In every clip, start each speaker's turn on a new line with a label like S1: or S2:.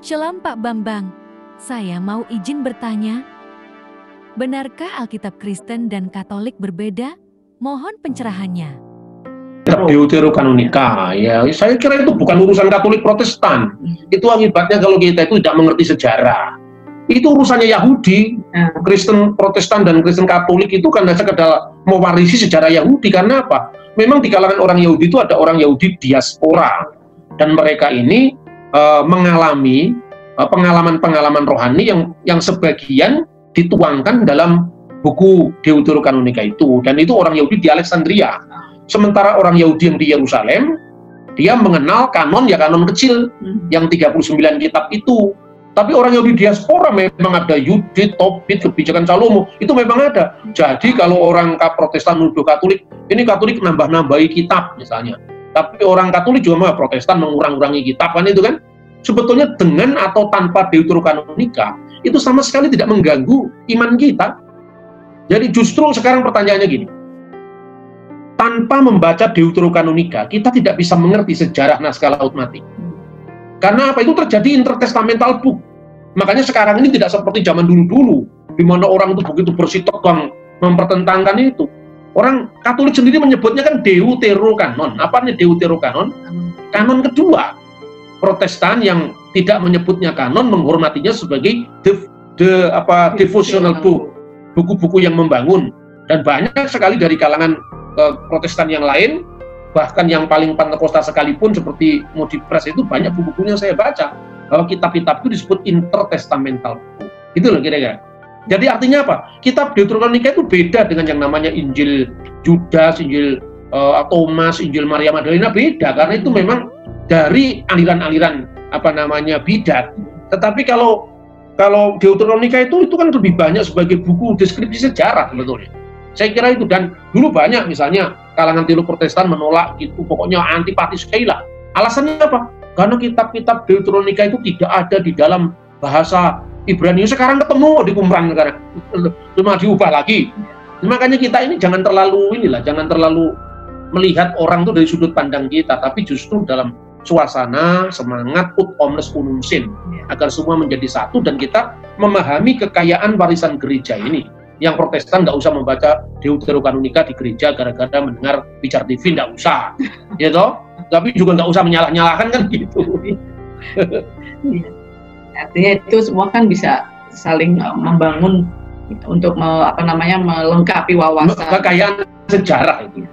S1: Shalom Pak Bambang, saya mau izin bertanya. Benarkah Alkitab Kristen dan Katolik berbeda? Mohon pencerahannya.
S2: Deuterokanonika, ya saya kira itu bukan urusan Katolik Protestan. Itu akibatnya kalau kita itu tidak mengerti sejarah. Itu urusannya Yahudi. Kristen Protestan dan Kristen Katolik itu kan sekedar mewarisi sejarah Yahudi. Karena apa? Memang di kalangan orang Yahudi itu ada orang Yahudi diaspora, dan mereka ini mengalami pengalaman-pengalaman rohani yang sebagian dituangkan dalam buku Deuterokanonika itu, dan itu orang Yahudi di Alexandria. Sementara orang Yahudi yang di Yerusalem, dia mengenal kanon, ya kanon kecil yang 39 kitab itu. Tapi orang Yahudi diaspora memang ada Yudit, Tobit, kebijakan Salomo, itu memang ada. Jadi kalau orang Protestan nuduh Katolik, ini Katolik nambah-nambahi kitab misalnya. Tapi orang Katolik juga Protestan mengurang-urangi kitab, kan itu kan. Sebetulnya dengan atau tanpa Deuterokanonika, itu sama sekali tidak mengganggu iman kita. Jadi justru sekarang pertanyaannya gini, tanpa membaca Deuterokanonika, kita tidak bisa mengerti sejarah naskah Laut Mati. Karena apa? Itu terjadi intertestamental book. Makanya sekarang ini tidak seperti zaman dulu-dulu, di mana orang itu begitu bersitegang mempertentangkan itu. Orang Katolik sendiri menyebutnya kan Deuterokanon. Apa nih Deuterokanon? Kanon kedua. Protestan yang tidak menyebutnya kanon menghormatinya sebagai devotional book, buku-buku yang membangun. Dan banyak sekali dari kalangan Protestan yang lain, bahkan yang paling Pentakosta sekalipun seperti Moody Press, itu banyak buku-bukunya saya baca bahwa kitab-kitab itu disebut intertestamental book. Itu loh kira-kira. Jadi artinya apa? Kitab Deuterokanonika itu beda dengan yang namanya Injil Yudas, Injil Thomas, Injil Maria Magdalena, beda karena itu memang dari aliran-aliran bidat. Tetapi kalau Deuterokanonika itu kan lebih banyak sebagai buku deskripsi sejarah sebetulnya. Saya kira itu, dan dulu banyak misalnya kalangan teolog Protestan menolak itu, pokoknya antipatis sekali lah. Alasannya apa? Karena kitab-kitab Deuterokanonika itu tidak ada di dalam bahasa Ibrani. Sekarang ketemu di Qumran sekarang, cuma diubah lagi. Makanya kita ini jangan terlalu melihat orang itu dari sudut pandang kita, tapi justru dalam suasana semangat ut omnes unum sim, agar semua menjadi satu dan kita memahami kekayaan warisan gereja ini. Yang Protestan nggak usah membaca Deuterokanonika di gereja gara-gara mendengar Pijar TV, nggak usah, ya toh. Tapi juga nggak usah menyalah-nyalahkan kan gitu.
S3: Artinya itu semua kan bisa saling membangun untuk melengkapi wawasan
S2: kekayaan sejarah itu.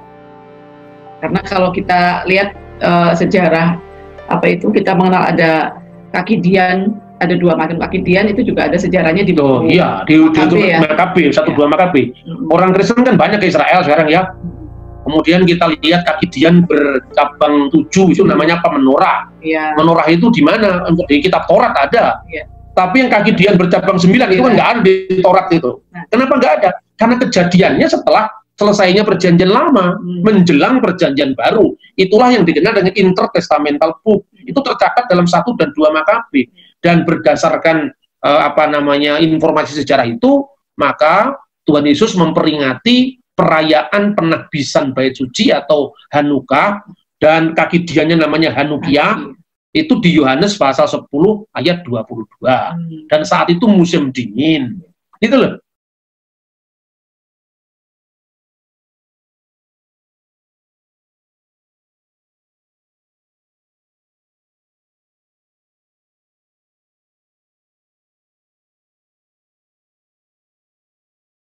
S3: Karena kalau kita lihat sejarah kita mengenal ada kaki Dian, ada 2 macam kaki Dian, itu juga ada sejarahnya di buku.
S2: Iya, di Makabe, 1-2 Makabe. Orang Kristen kan banyak ke Israel sekarang ya. Kemudian kita lihat kaki Dian bercabang 7, itu namanya apa? Menorah. Ya. Menorah itu di mana? Untuk di kitab Taurat ada. Ya. Tapi yang kaki Dian bercabang 9 itu kan nggak ada di Taurat itu. Nah. Kenapa nggak ada? Karena kejadiannya setelah selesainya perjanjian lama, menjelang perjanjian baru. Itulah yang dikenal dengan intertestamental book. Itu tercatat dalam 1 dan 2 Makabe. Dan berdasarkan informasi sejarah itu, maka Tuhan Yesus memperingati perayaan penahbisan bait suci atau Hanukkah, dan kaki Diannya namanya Hanukia. Itu di Yohanes pasal 10 ayat 22. Dan saat itu musim dingin. Itu loh.